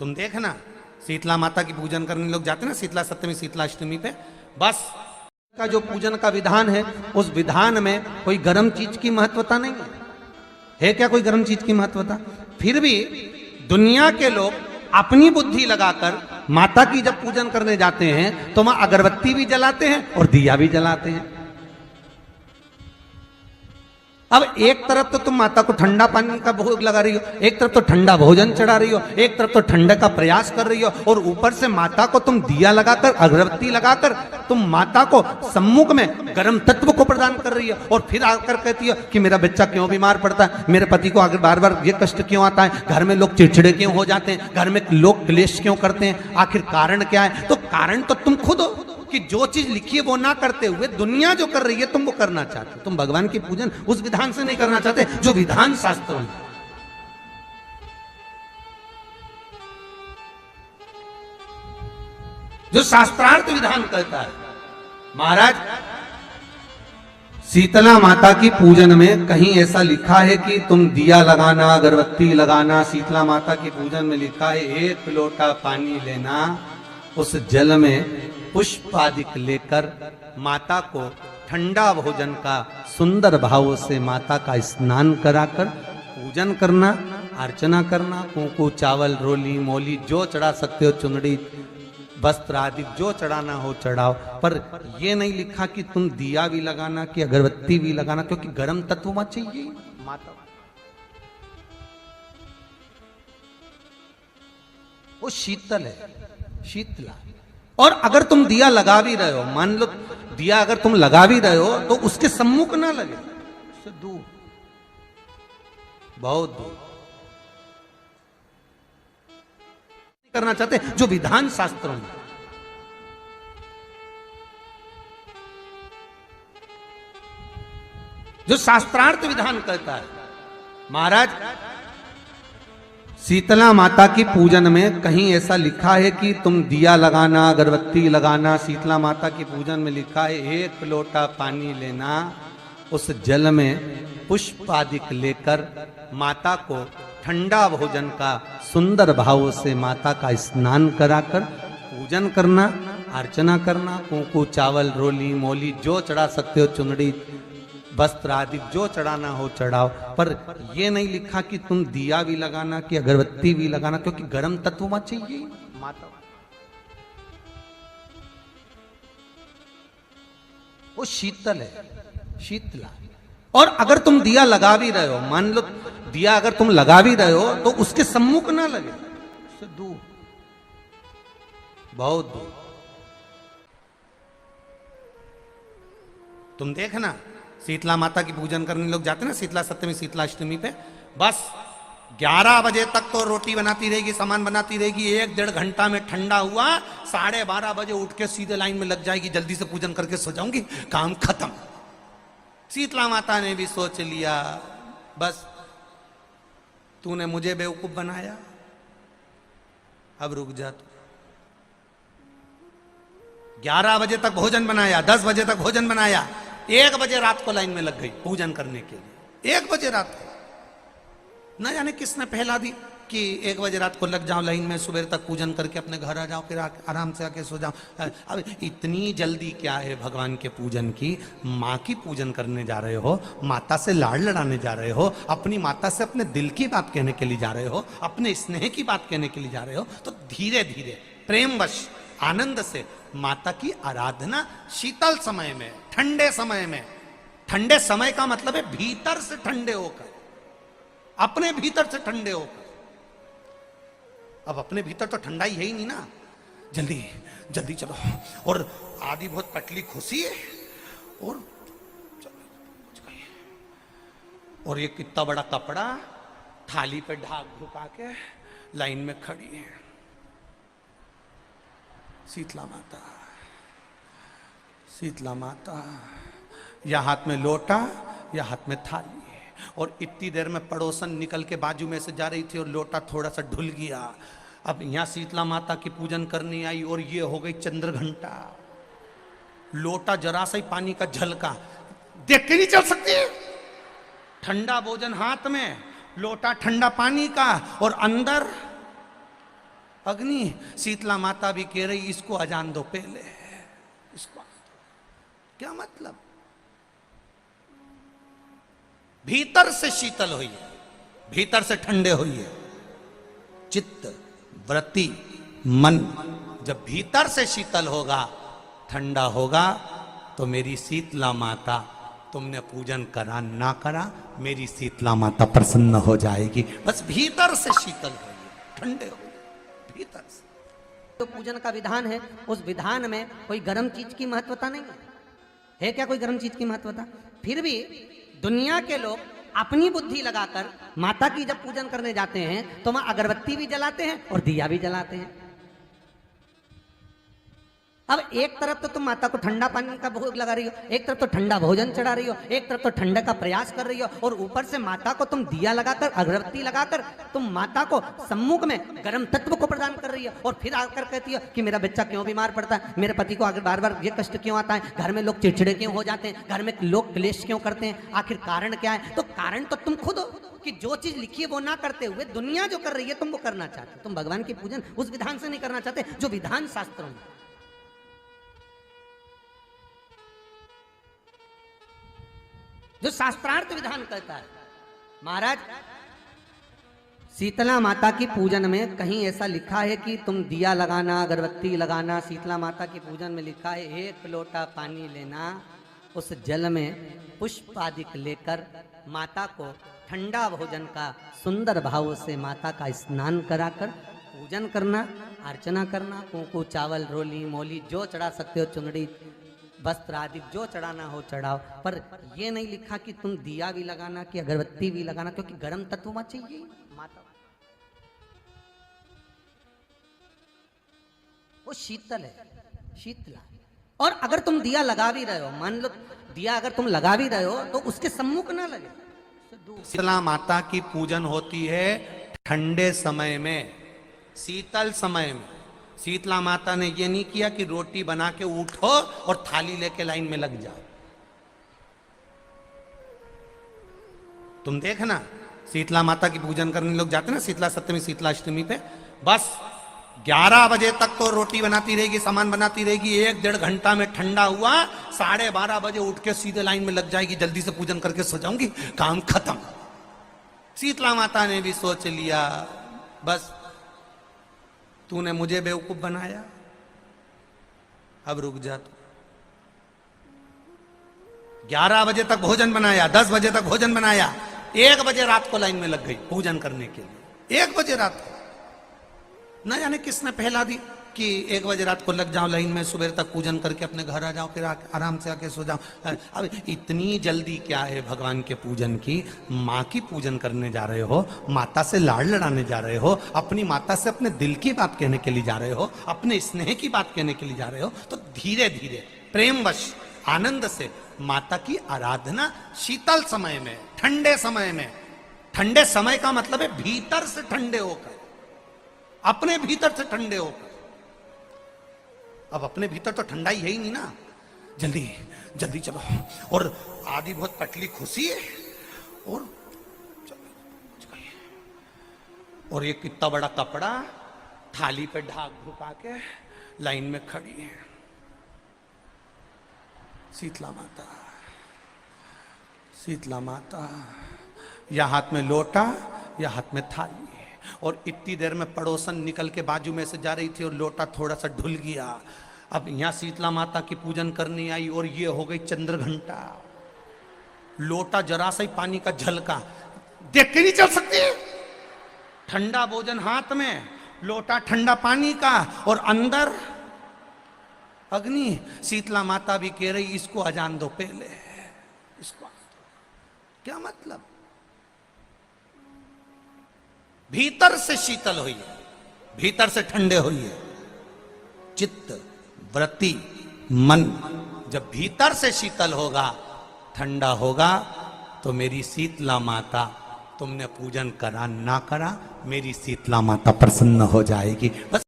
तुम देखना शीतला माता की पूजन करने लोग जाते ना, शीतला सप्तमी शीतला अष्टमी पे, बस का जो पूजन का विधान है उस विधान में कोई गर्म चीज की महत्वता नहीं है क्या? कोई गर्म चीज की महत्वता? फिर भी दुनिया के लोग अपनी बुद्धि लगाकर माता की जब पूजन करने जाते हैं तो वहां अगरबत्ती भी जलाते हैं और दिया भी जलाते हैं। अब एक तरफ तो तुम माता को ठंडा पानी का भोग लगा रही हो, एक तरफ तो ठंडा भोजन चढ़ा रही हो, एक तरफ तो ठंडे का प्रयास कर रही हो, और ऊपर से माता को तुम दिया लगाकर अगरबत्ती लगाकर तुम माता को सम्मुख में गर्म तत्व को प्रदान कर रही हो, और फिर आकर कहती हो कि मेरा बच्चा क्यों बीमार पड़ता है, मेरे पति को आगे बार बार ये कष्ट क्यों आता है, घर में लोग चिड़चिड़े क्यों हो जाते हैं, घर में लोग क्लेश क्यों करते हैं, आखिर कारण क्या है? तो कारण तो तुम खुद हो कि जो चीज लिखी है वो ना करते हुए दुनिया जो कर रही है तुम वो करना चाहते हो। तुम भगवान की पूजन उस विधान से नहीं करना चाहते जो विधान शास्त्र में, जो शास्त्रार्थ विधान कहता है। महाराज शीतला माता की पूजन में कहीं ऐसा लिखा है कि तुम दिया लगाना, अगरबत्ती लगाना? शीतला माता की पूजन में लिखा है एक लोटा पानी लेना, उस जल में पुष्प आदि लेकर माता को ठंडा भोजन का सुंदर भाव से माता का स्नान कराकर पूजन करना, अर्चना करना, कुंकू चावल रोली मोली जो चढ़ा सकते हो, चुनड़ी वस्त्र आदि जो चढ़ाना हो चढ़ाओ, पर यह नहीं लिखा कि तुम दिया भी लगाना कि अगरबत्ती भी लगाना, क्योंकि गर्म तत्व मत चाहिए माता, वो शीतल है, शीतला। और अगर तुम दिया लगा भी रहे हो, मान लो दिया अगर तुम लगा भी रहे हो तो उसके सम्मुख ना लगे, उससे दूर, बहुत दूर करना चाहते जो विधान शास्त्रों में, जो शास्त्रार्थ विधान कहता है। महाराज शीतला माता की पूजन में कहीं ऐसा लिखा है कि तुम दिया लगाना, अगरबत्ती लगाना? शीतला माता की पूजन में लिखा है एक लोटा पानी लेना, उस जल में पुष्प आदि लेकर माता को ठंडा भोजन का सुंदर भाव से माता का स्नान कराकर पूजन करना, अर्चना करना, कुंकू चावल रोली मोली जो चढ़ा सकते हो, चुनड़ी वस्त्र आदि जो चढ़ाना हो चढ़ाओ, पर यह नहीं लिखा कि तुम दिया भी लगाना कि अगरबत्ती भी लगाना, क्योंकि गर्म तत्व मत चाहिए माता, वो शीतल है, शीतला। और अगर तुम दिया लगा भी रहे हो, मान लो दिया अगर तुम लगा भी रहे हो तो उसके सम्मुख ना लगे, उससे दूर, बहुत दूर। तुम देखना शीतला माता की पूजन करने लोग जाते ना, शीतला सप्तमी शीतला अष्टमी पे, बस 11 बजे तक तो रोटी बनाती रहेगी, सामान बनाती रहेगी, 1-1.5 घंटा में ठंडा हुआ, 12:30 बजे उठ के सीधे लाइन में लग जाएगी, जल्दी से पूजन करके सो जाऊंगी, काम खत्म। शीतला माता ने भी सोच लिया बस तूने मुझे बेवकूफ बनाया, अब रुक जा तू। 11 बजे तक भोजन बनाया, 10 बजे तक भोजन बनाया, 1 बजे रात को लाइन में लग गई पूजन करने के लिए। 1 बजे रात को, न जाने किसने फैला दी कि 1 बजे रात को लग जाओ लाइन में, सुबह तक पूजन करके अपने घर आ जाओ, फिर आराम से आके सो जाओ। अब इतनी जल्दी क्या है भगवान के पूजन की? माँ की पूजन करने जा रहे हो, माता से लाड़ लड़ाने जा रहे हो, अपनी माता से अपने दिल की बात कहने के लिए जा रहे हो, अपने स्नेह की बात कहने के लिए जा रहे हो, तो धीरे धीरे प्रेमवश आनंद से माता की आराधना शीतल समय में, ठंडे समय में। ठंडे समय का मतलब है भीतर से ठंडे होकर, अपने भीतर से ठंडे होकर। अब अपने भीतर तो ठंडा ही है ही नहीं ना, जल्दी जल्दी चलो, और आधी बहुत पतली खुशी है, और ये कितना बड़ा कपड़ा थाली पे ढाक ढुका के लाइन में खड़ी है शीतला माता। शीतला माता, या हाथ में लोटा या हाथ में थाली, और इतनी देर में पड़ोसन निकल के बाजू में से जा रही थी और लोटा थोड़ा सा ढुल गया। अब यहाँ शीतला माता की पूजन करनी आई और ये हो गई चंद्र घंटा, लोटा जरा सा ही पानी का झलका, देख के नहीं चल सकती। ठंडा भोजन हाथ में, लोटा ठंडा पानी का, और अंदर अग्नि शीतला माता भी कह रही इसको अजान दो पहले, इसको क्या मतलब? भीतर से शीतल हुई है, भीतर से ठंडे हुई है। चित्त वृत्ति मन जब भीतर से शीतल होगा, ठंडा होगा, तो मेरी शीतला माता, तुमने पूजन करा ना करा, मेरी शीतला माता प्रसन्न हो जाएगी। बस भीतर से शीतल होइए, ठंडे होइए भीतर से। तो पूजन का विधान है, उस विधान में कोई गर्म चीज की महत्वता नहीं है क्या? कोई गर्म चीज की महत्वता? फिर भी दुनिया के लोग अपनी बुद्धि लगाकर माता की जब पूजन करने जाते हैं तो वहां अगरबत्ती भी जलाते हैं और दिया भी जलाते हैं। अब एक तरफ तो तुम माता को ठंडा पानी का भोग लगा रही हो, एक तरफ तो ठंडा भोजन चढ़ा रही हो, एक तरफ तो ठंडे का प्रयास कर रही हो, और ऊपर से माता को तुम दिया लगाकर अगरबत्ती लगाकर तुम माता को सम्मुख में गर्म तत्व को प्रदान कर रही हो। और फिर आकर कहती हो कि मेरा बच्चा क्यों बीमार पड़ता है, मेरे पति को आगे बार बार ये कष्ट क्यों आता है, घर में लोग चिड़चिड़े क्यों हो जाते हैं, घर में लोग क्लेश क्यों करते हैं, आखिर कारण क्या है? तो कारण तो तुम खुद हो कि जो चीज लिखी है वो ना करते हुए दुनिया जो कर रही है तुम वो करना चाहते हो। तुम भगवान की पूजन उस विधान से नहीं करना चाहते जो विधान शास्त्रों में। जो शास्त्रार्थ विधान कहता है। महाराज शीतला माता की पूजन में कहीं ऐसा लिखा है कि तुम दिया लगाना, अगरबत्ती लगाना? शीतला माता की पूजन में लिखा है एक लोटा पानी लेना, उस जल में पुष्प आदि लेकर माता को ठंडा भोजन का सुंदर भाव से माता का स्नान कराकर पूजन करना, अर्चना करना, कुंकू चावल रोली मोली जो चढ़ा सकते हो, चुनरी वस्त्र आदि जो चढ़ाना हो चढ़ाओ। पर ये नहीं लिखा कि तुम दिया भी लगाना कि अगरबत्ती भी लगाना, क्योंकि गर्म तत्व वहां चाहिए माता, वो शीतल है, शीतला। और अगर तुम दिया लगा भी रहे हो, मान लो दिया अगर तुम लगा भी रहे हो तो उसके सम्मुख ना लगे। शीतला माता की पूजन होती है ठंडे समय में, शीतल समय में। शीतला माता ने ये नहीं किया कि रोटी बना के उठो और थाली लेके लाइन में लग जाओ। तुम देखना शीतला माता की पूजन करने लोग जाते ना शीतला सप्तमी शीतला अष्टमी पे, बस 11 बजे तक तो रोटी बनाती रहेगी, सामान बनाती रहेगी, 1-1.5 घंटा में ठंडा हुआ, 12:30 बजे उठ के सीधे लाइन में लग जाएगी, जल्दी से पूजन करके सो जाऊंगी, काम खत्म। शीतला माता ने भी सोच लिया बस तूने मुझे बेवकूफ बनाया, अब रुक जा तू। 11 बजे तक भोजन बनाया, 10 बजे तक भोजन बनाया, 1 बजे रात को लाइन में लग गई पूजन करने के लिए। 1 बजे रात को न जाने किसने पहला दी कि 1 बजे रात को लग जाओ लाइन में, सुबह तक पूजन करके अपने घर आ जाओ, फिर आराम से आके सो जाओ। अब इतनी जल्दी क्या है भगवान के पूजन की? माँ की पूजन करने जा रहे हो, माता से लाड़ लड़ाने जा रहे हो, अपनी माता से अपने दिल की बात कहने के लिए जा रहे हो, अपने स्नेह की बात कहने के लिए जा रहे हो, तो धीरे धीरे प्रेमवश आनंद से माता की आराधना शीतल समय में, ठंडे समय में। ठंडे समय का मतलब है भीतर से ठंडे होकर, अपने भीतर से ठंडे होकर। अब अपने भीतर तो ठंडा ही है ही नहीं ना, जल्दी जल्दी चलो। और आधी बहुत पतली खुशी है, और और ये कितना बड़ा कपड़ा थाली पे ढाक ढुका के लाइन में खड़ी है शीतला माता। शीतला माता या हाथ में लोटा या हाथ में थाली, और इतनी देर में पड़ोसन निकल के बाजू में से जा रही थी और लोटा थोड़ा सा ढुल गया। अब यहां शीतला माता की पूजन करनी आई और ये हो गई चंद्र घंटा। लोटा जरा सा ही पानी का झलका, देख के नहीं चल सकती। ठंडा भोजन हाथ में, लोटा ठंडा पानी का, और अंदर अग्नि। शीतला माता भी कह रही इसको अजान दो पहले, इसको क्या मतलब? भीतर से शीतल हुई है, भीतर से ठंडे हुई है। चित्त वृत्ति मन जब भीतर से शीतल होगा, ठंडा होगा, तो मेरी शीतला माता, तुमने पूजन करा ना करा, मेरी शीतला माता प्रसन्न हो जाएगी। बस